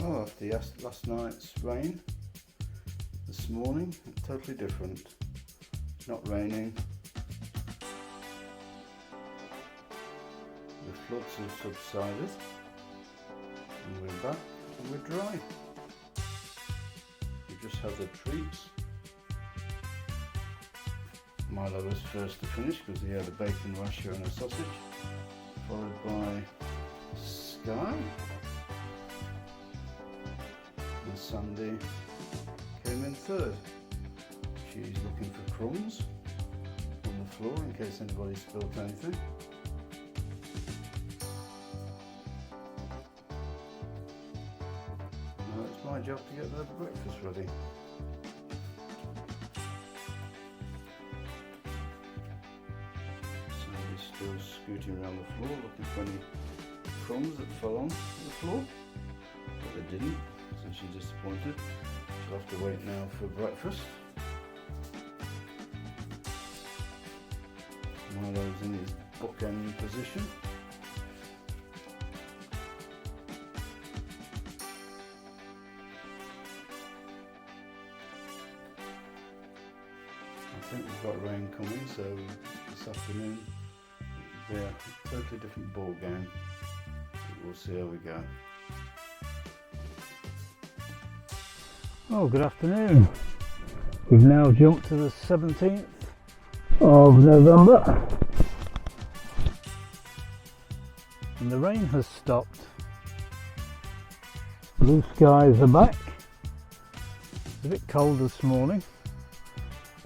Well, after last night's rain, this morning, it's totally different. It's not raining. The floods have subsided, and we're back, and we're dry. We just have the treats. Milo was first to finish because he had a bacon rasher and a sausage, followed by Sky. And Sandy came in third. She's looking for crumbs on the floor in case anybody spilt anything. Now it's my job to get the breakfast ready. Sandy's still scooting around the floor looking for any crumbs that fell on the floor, but they didn't. So she's disappointed. She'll have to wait now for breakfast. Milo's in his bookend position. I think we've got rain coming, so this afternoon it'll be a totally different ball game. But we'll see how we go. Oh, good afternoon. We've now jumped to the 17th of November and the rain has stopped. Blue skies are back. It's a bit cold this morning,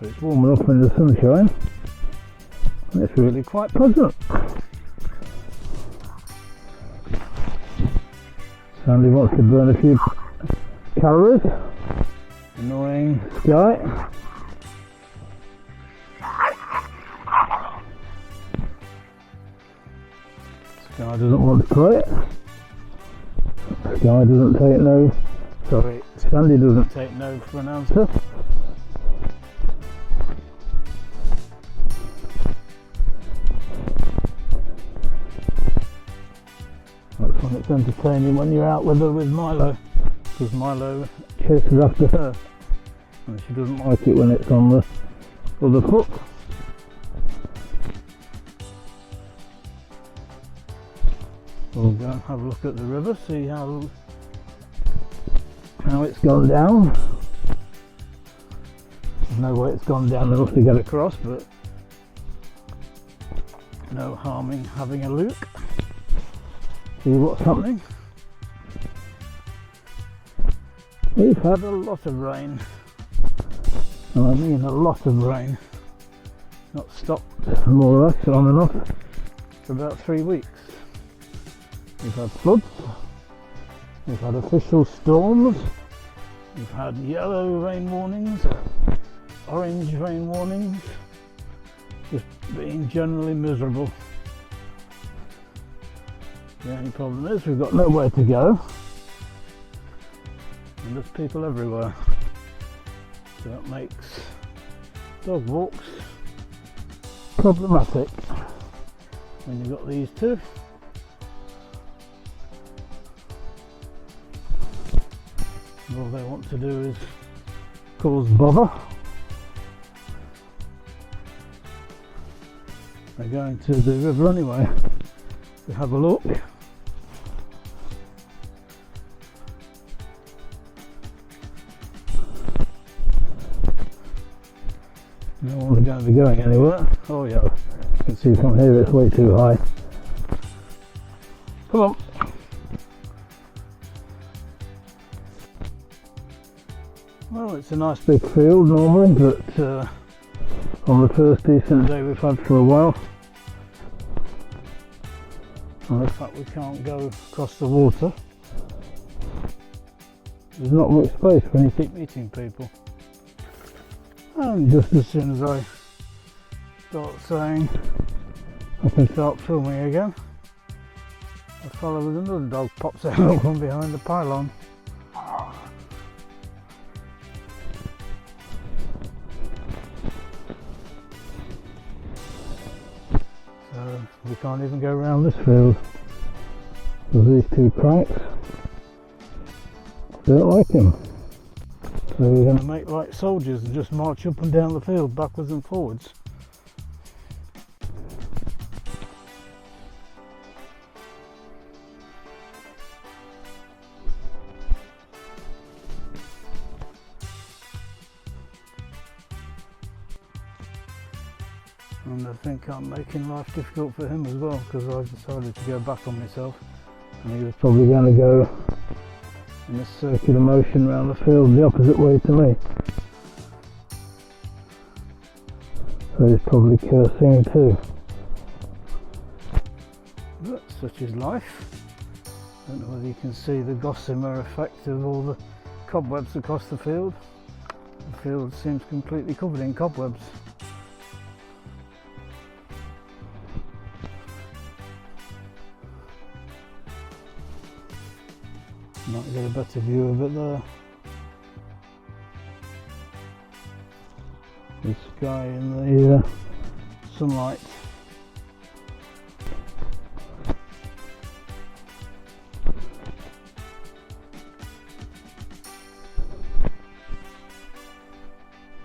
but it's warming up in the sunshine and it's really quite pleasant. Sandy wants to burn a few calories. Annoying Sky. Sky doesn't want to play it. Sky doesn't take no. Sorry, Sandy doesn't take no for an answer. That's when it's entertaining when you're out with her with Milo, because Milo chases after her. And she doesn't like it when it's on the other foot. We'll go and have a look at the river, see how it's gone down. There's no way it's gone down enough to get across, but no harm in having a look. See what's happening. We've had a lot of rain. And I mean a lot of rain. Not stopped more or less on and off for about 3 weeks. We've had floods, we've had official storms, we've had yellow rain warnings, orange rain warnings, just being generally miserable. The only problem is we've got nowhere to go and there's people everywhere. So that makes dog walks problematic when you've got these two. And all they want to do is cause bother. They're going to the river anyway to have a look. No one's going to be going anywhere. Oh yeah, you can see from here it's way too high. Come on. Well, it's a nice big field normally, but on the first decent day we've had for a while, and the fact we can't go across the water, there's not much space when you keep meeting people. And just as soon as I start saying I can start filming again, a fellow with another dog pops out from behind the pylon. So we can't even go around this field with these two cranks. don't like him. So we're going to make like soldiers and just march up and down the field, backwards and forwards. And I think I'm making life difficult for him as well, because I've decided to go back on myself, and he was probably going to go in a circular motion around the field the opposite way to me. So he's probably cursing too. But such is life. I don't know whether you can see the gossamer effect of all the cobwebs across the field. The field seems completely covered in cobwebs. Might get a better view of it there. The sky in the sunlight.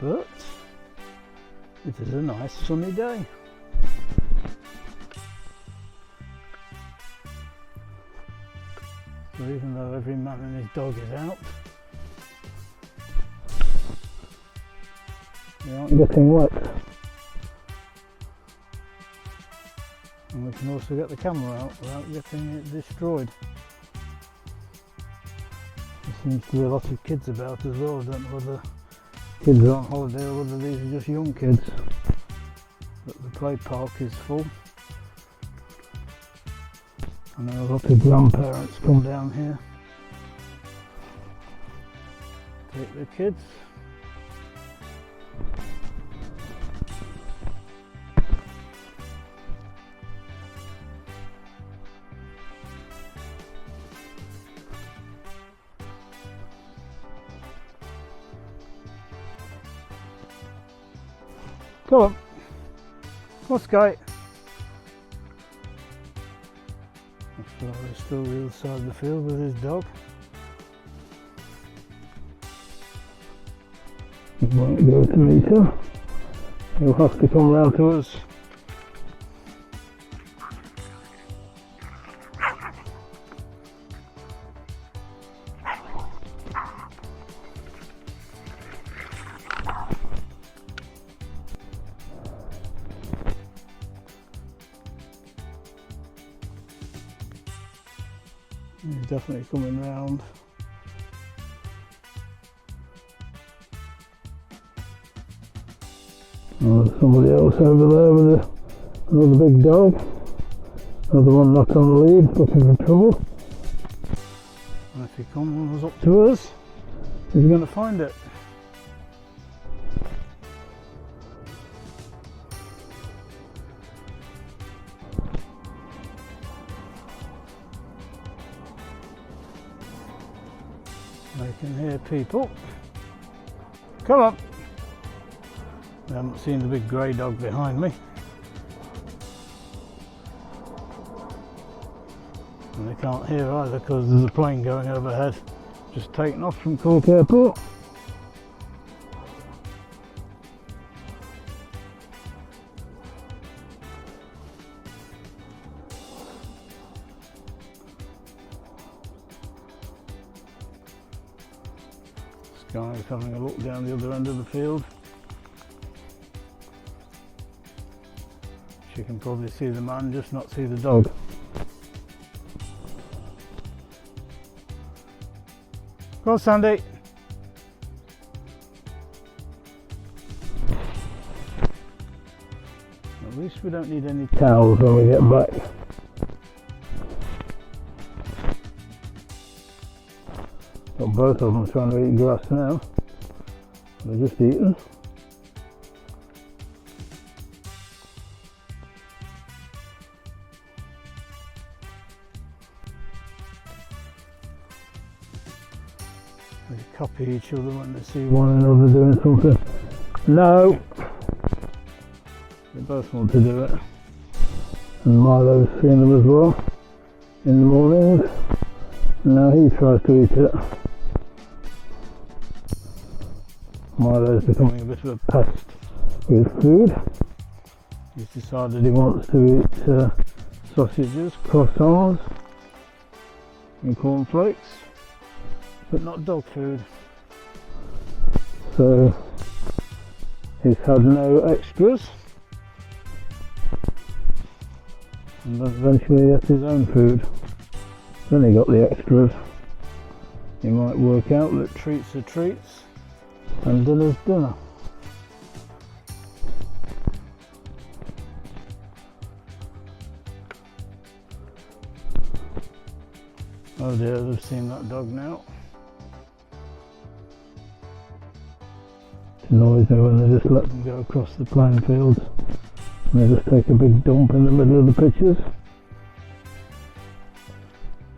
But it is a nice sunny day. So even though every man and his dog is out, they aren't getting wet. And we can also get the camera out without getting it destroyed. There seems to be a lot of kids about as well. I don't know whether kids are on holiday or whether these are just young kids. But the play park is full. I know a lot of grandparents come down here, take their kids. Come on, let's go. He's still the other side of the field with his dog. He won't go to meet her. He'll have to come round to us. He's definitely coming round. Oh, there's somebody else over there with another big dog. Another one not on the lead, looking for trouble. And if he comes up to us, he's going to find it. I can hear people. Come on! I haven't seen the big grey dog behind me. And they can't hear either because there's a plane going overhead. Just taken off from Cork Airport. Guy's having a look down the other end of the field. She can probably see the man, just not see the dog. Go on, Sandy. At least we don't need any towels when we get back. Got both of them trying to eat grass now. They're just eating. They copy each other when they see one another doing something. No! They both want to do it. And Milo's seen them as well in the mornings. And now he tries to eat it. Milo's becoming a bit of a pest with food. He's decided he wants to eat sausages, croissants and cornflakes, but not dog food. So he's had no extras, and then eventually he ate his own food. Then he got the extras. You might work out that treats are treats and dinner's dinner. Oh dear, they've seen that dog now. It annoys me when they just let them go across the playing fields and they just take a big dump in the middle of the pitches.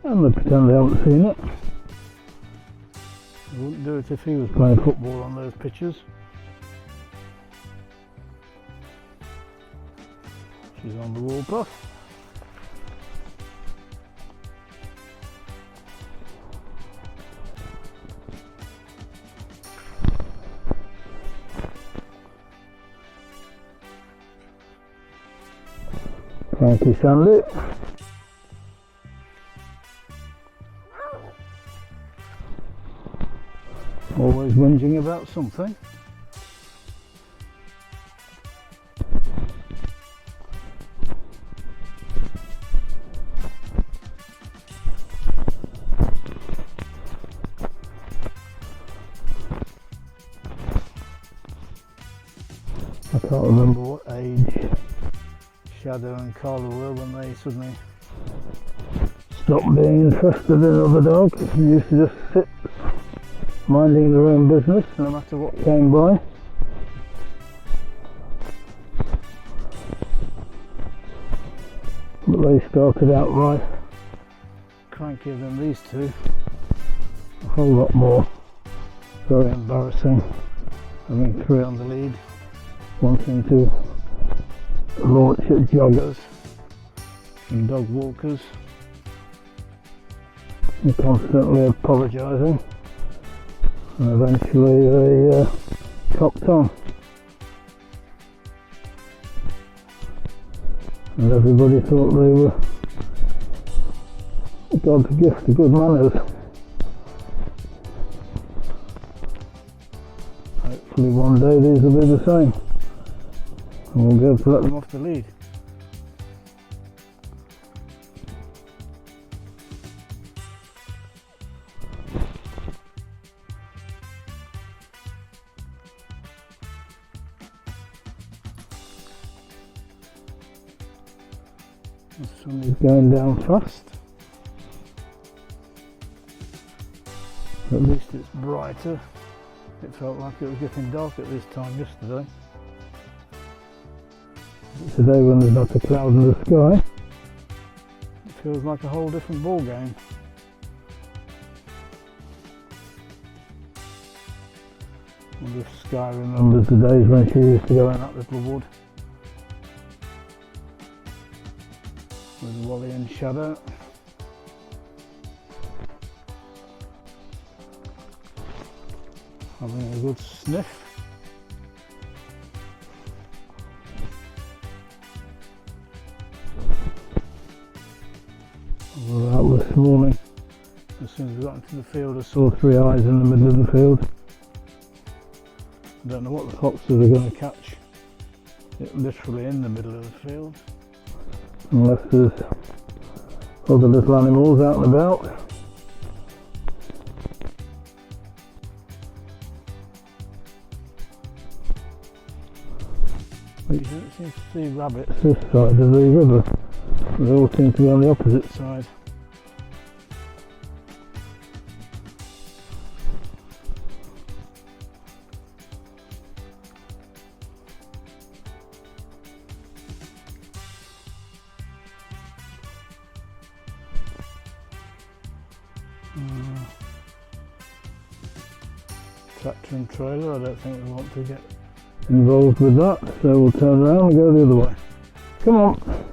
And they pretend they haven't seen it. They wouldn't do it if he was playing football on those pitches. She's on the warpath. Thank you, Sandy. Always whinging about something. I can't remember what age Shadow and Collie were when they suddenly stopped being interested in other dogs. They used to just sit minding their own business no matter what came by. But they started out right crankier than these two, a whole lot more. Very embarrassing having three on the lead, wanting to launch at joggers and dog walkers and constantly apologising, and eventually they copped on and everybody thought they were God's gift to good manners. Hopefully one day these will be the same and we'll be able to let them off the lead. The sun is going down fast. At least it's brighter. It felt like it was getting dark at this time yesterday. Today, when there's not a cloud in the sky, it feels like a whole different ball game. I wonder if Sky remembers the days when she used to go in that little wood with Wally and Shadow. Having a good sniff. We were out this morning. As soon as we got into the field, I saw three eyes in the middle of the field. I don't know what the foxes are going to catch. It literally in the middle of the field. Unless there's other little animals out and about. But you don't seem to see rabbits this side of the river. They all seem to be on the opposite side. Tractor and trailer, I don't think we want to get involved with that, so we'll turn around and go the other way. Come on!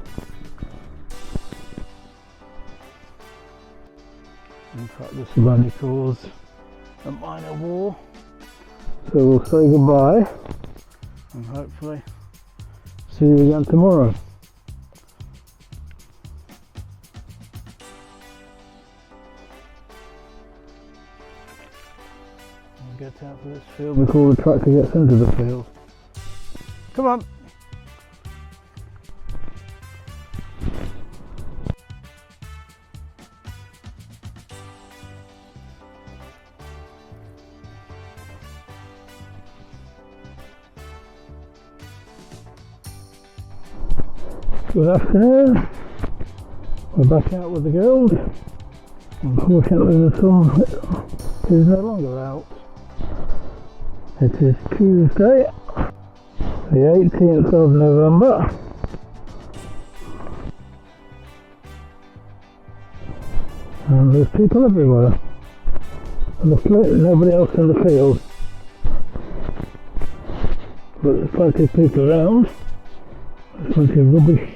In fact, this will only cause a minor war, So we'll say goodbye and hopefully see you again tomorrow. We'll get out to this field before the tractor gets into the field. Come on! Good afternoon, we're back out with the girls. Unfortunately the sun is no longer out. It is Tuesday, the 18th of November. And there's people everywhere. And there's nobody else in the field. But there's plenty of people around. There's plenty of rubbish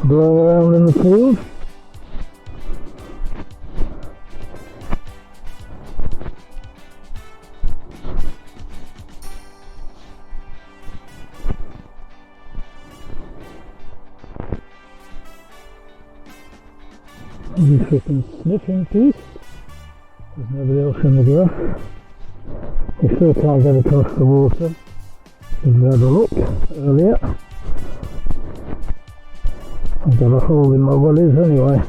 blowing around in the field. Maybe we can sniff in peace. There's nobody else in the grass. We still can't get across the water. We had a look earlier. I've got a hole in my wellies anyway,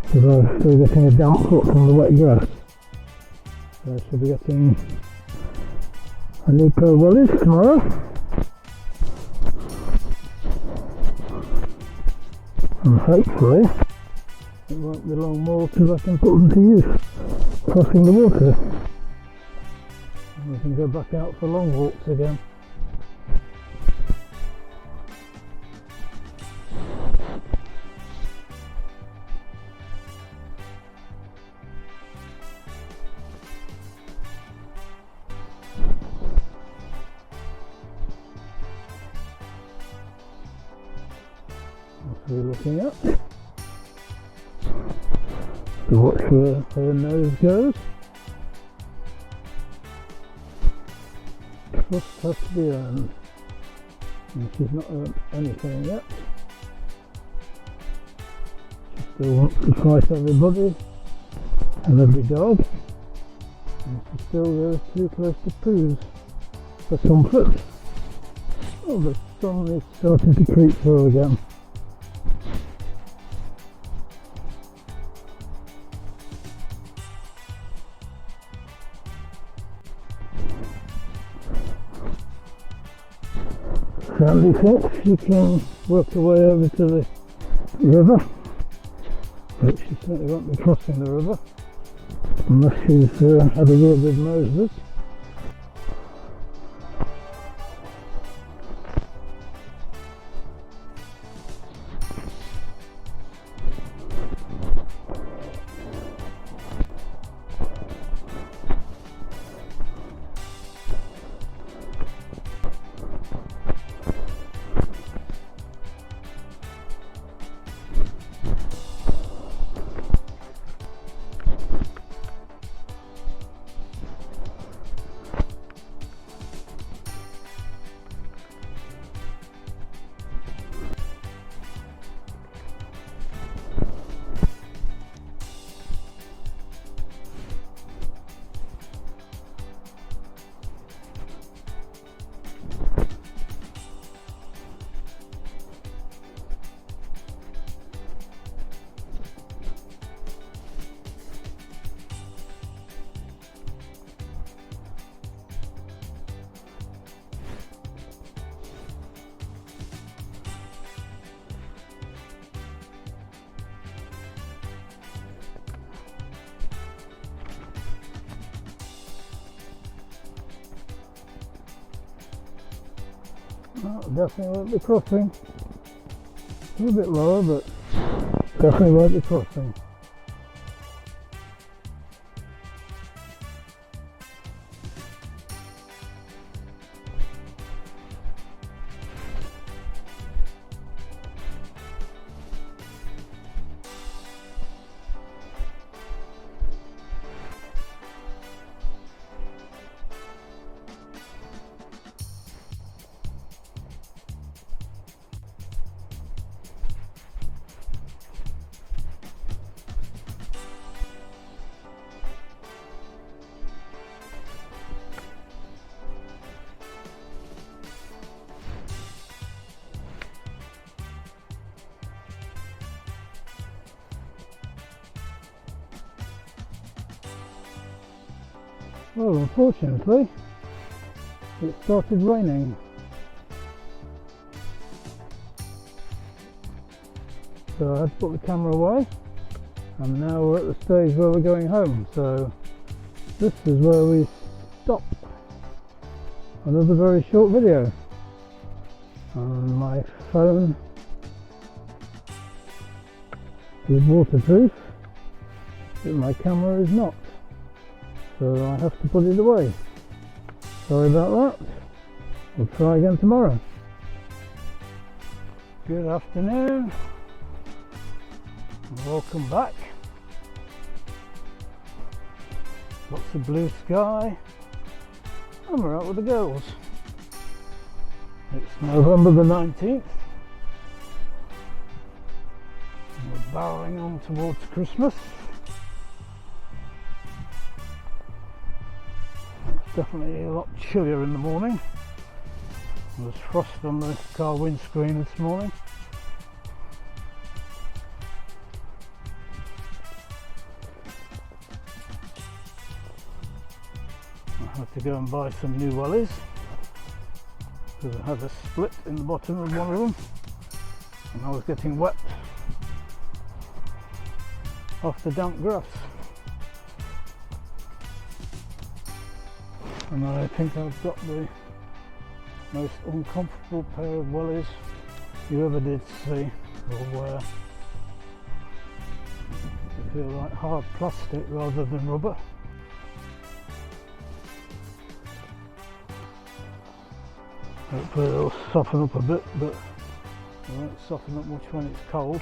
because I'm still getting a damp foot from the wet grass. So I should be getting a new pair of wellies tomorrow. And hopefully it won't be long more till I can put them to use, crossing the water. And we can go back out for long walks again. What are we looking at? To watch where her nose goes. Trust has to be earned. And she's not earned anything yet. She still wants to fight everybody and every dog. And she still goes too close to poos for comfort. Oh, the sun is starting to creep through again. Sandy thinks she can work her way over to the river, but she certainly won't be crossing the river unless she's had a real big Moses. Well, definitely won't be crossing. A little bit lower, but definitely won't be crossing. Well, unfortunately, it started raining. So I had to put the camera away, and now we're at the stage where we're going home. So this is where we stop. Another very short video. And my phone is waterproof, but my camera is not. So I have to put it away. Sorry about that. We'll try again tomorrow. Good afternoon. Welcome back. Lots of blue sky. And we're out with the girls. It's November the 19th. And we're barreling on towards Christmas. It's definitely a lot chillier in the morning. There was frost on the car windscreen this morning. I had to go and buy some new wellies because I had a split in the bottom of one of them and I was getting wet off the damp grass. And I think I've got the most uncomfortable pair of wellies you ever did see or wear. They feel like hard plastic rather than rubber. Hopefully they'll soften up a bit, but they won't soften up much when it's cold.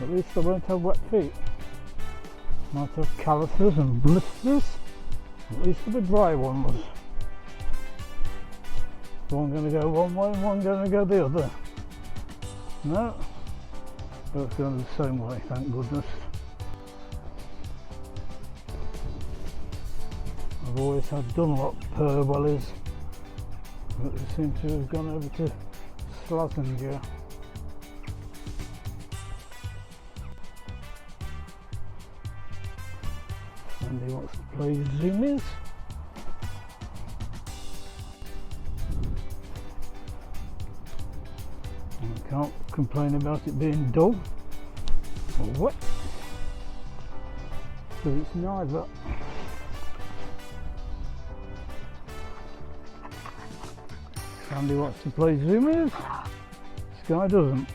At least I won't have wet feet. Might have calluses and blisters. At least the dry one was. One going to go one way and one going to go the other. No, both going the same way, thank goodness. I've always had Dunlop wellies, but they seem to have gone over to Slazenger. Andy wants to play zoomies. I can't complain about it being dull or wet, because it's neither. Andy wants to play zoomies, Sky doesn't.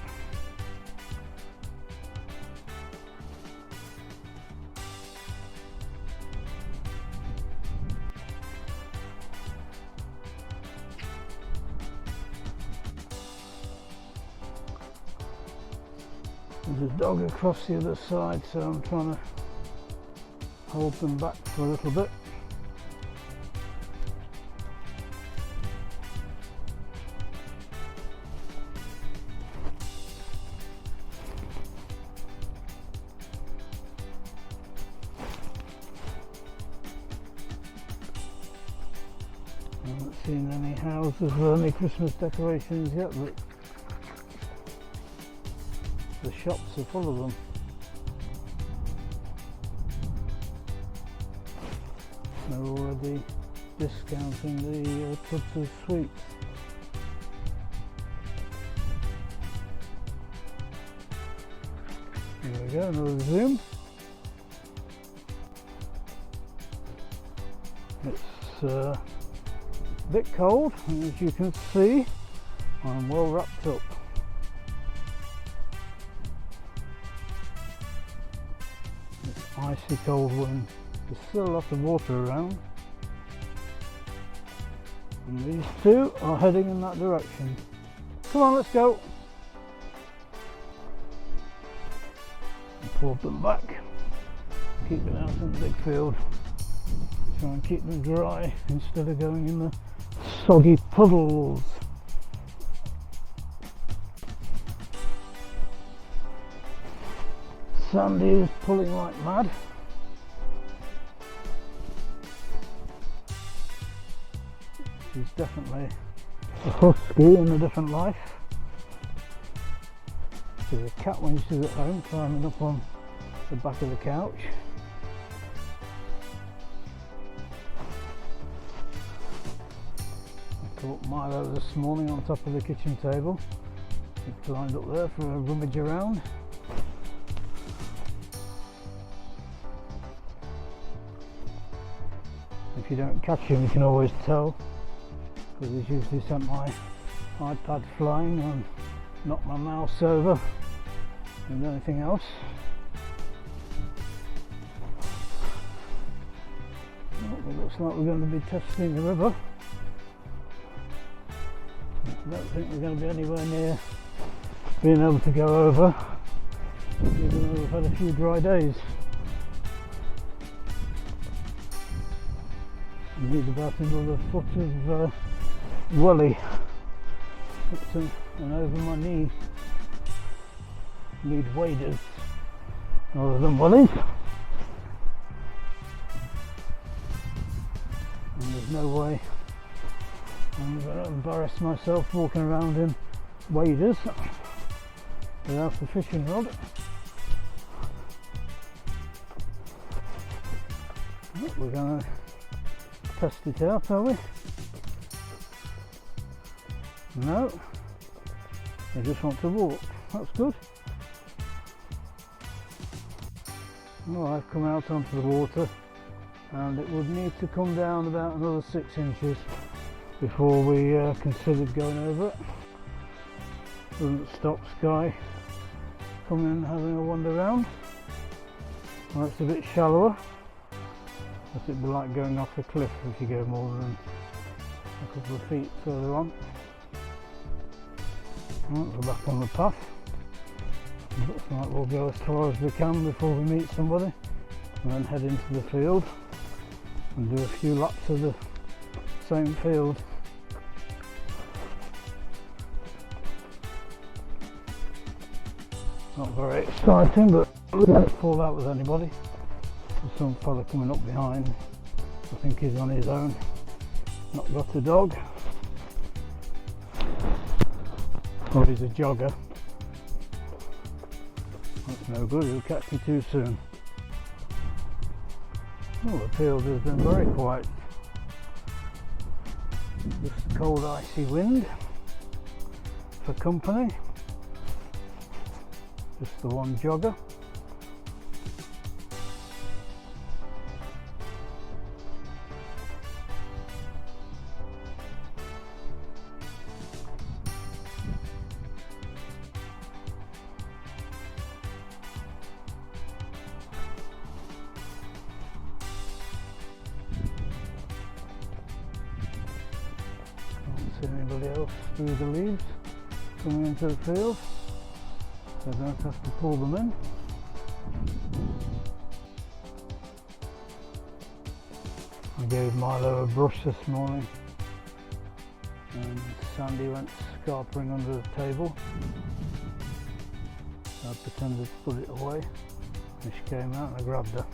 There's a dog across the other side, so I'm trying to hold them back for a little bit. I haven't seen any houses or any Christmas decorations yet, but the shops are full of them. They're already discounting the tubs of sweets. There we go, another zoom. It's a bit cold, and as you can see, I'm well wrapped up. It's icy cold wind. There's still a lot of water around, and these two are heading in that direction. Come on, let's go. I pulled them back, keep it out in the big field. Try and keep them dry instead of going in the soggy puddles. Sandy is pulling like mad. She's definitely a husky in a different life. There's a cat when she's at home climbing up on the back of the couch. I caught Milo this morning on top of the kitchen table. He climbed up there for a rummage around. If you don't catch him, you can always tell, because he's usually sent my iPad flying and knocked my mouse over and anything else. Well, it looks like we're going to be testing the river. I don't think we're going to be anywhere near being able to go over, even though we've had a few dry days. We need about another foot of welly and over my knee. Need waders rather than wellies. And there's no way I'm going to embarrass myself walking around in waders without the fishing rod. We're going to test it out, are we? No, I just want to walk. That's good. Well, I've come out onto the water and it would need to come down about another 6 inches before we considered going over it. Doesn't stop Sky coming and having a wander around. Well, it's a bit shallower, but it'd be like going off a cliff if you go more than a couple of feet further on. Right, we're back on the path. Looks like we'll go as far as we can before we meet somebody and then head into the field and do a few laps of the same field. Not very exciting, but we don't fall out with anybody. There's some fella coming up behind. I think he's on his own, not got a dog. Or he's a jogger. That's no good, he'll catch me too soon. Well, the field has been very quiet. Just cold icy wind for company. Just the one jogger. Anybody else through the leaves coming into the field, so I don't have to pull them in. I gave Milo a brush this morning and Sandy went scarpering under the table, so I pretended to put it away and she came out and I grabbed her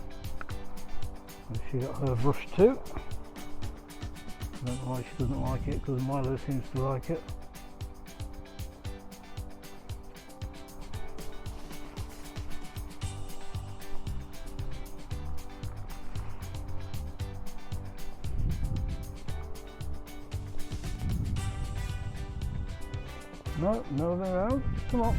and she got her brush too. I don't know why she doesn't like it, because Milo seems to like it. No, they're out. Come on.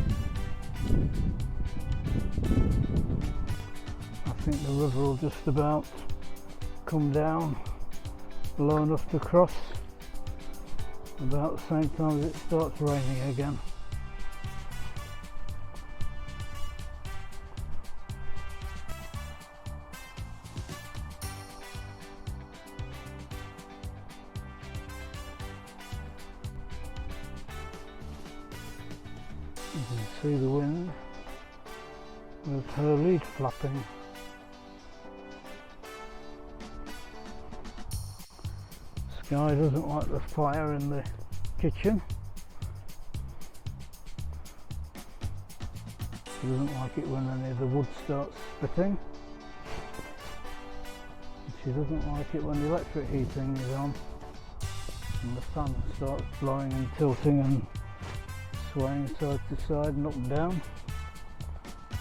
I think the river will just about come down low enough to cross about the same time as it starts raining again. You can see the wind with her lead flapping. Sky doesn't like the fire in the kitchen. She doesn't like it when any of the wood starts spitting. She doesn't like it when the electric heating is on and the fan starts blowing and tilting and swaying side to side and up and down.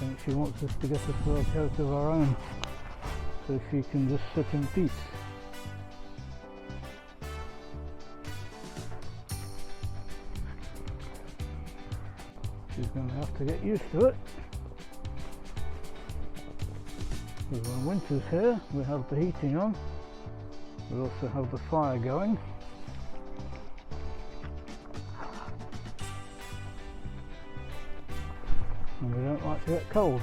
think she wants us to get a fur coat of our own so she can just sit in peace. She's going to have to get used to it. Because when winter's here, we have the heating on. We also have the fire going. And we don't like to get cold.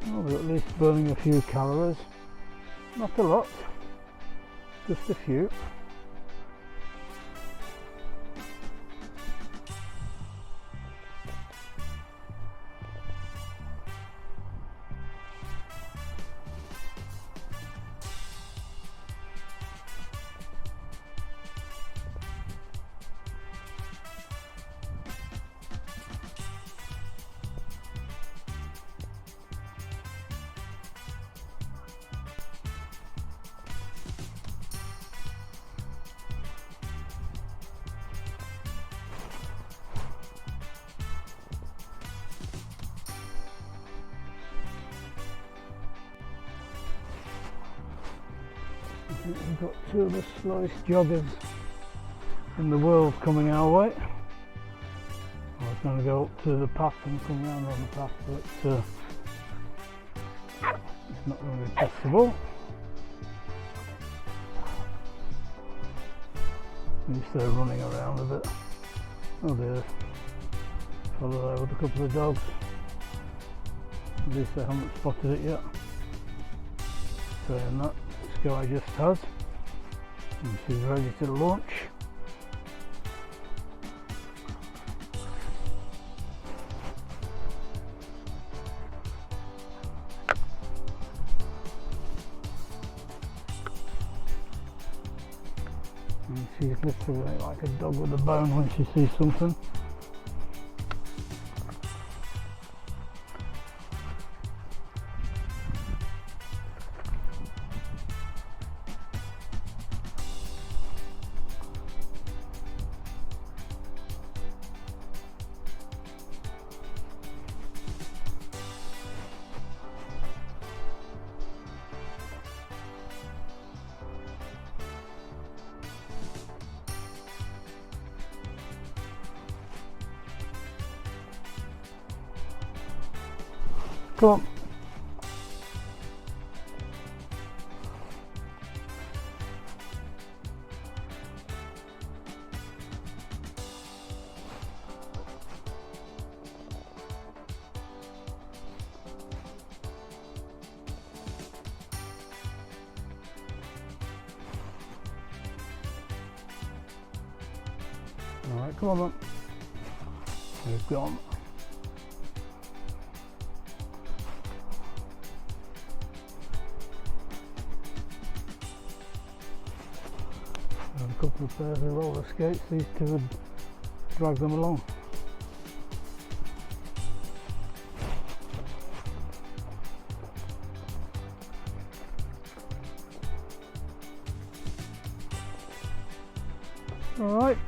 Well, we're at least burning a few calories. Not a lot, just a few. I think we've got two of the slowest joggers in the world coming our way. I was going to go up to the path and come round on the path, but it's not going to be possible. At least they're running around a bit. Oh dear, fellow there with a couple of dogs. At least they haven't spotted it yet. Saying that, this guy just has, and she's ready to launch. And she's literally like a dog with a bone when she sees something. Come on. All right, come on, man. We've gone. A couple of pairs of roller skates, these two would drag them along. Alright,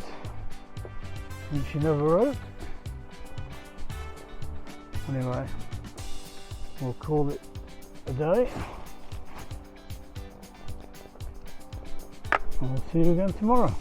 and she never wrote. Anyway, we'll call it a day. And we'll see you again tomorrow.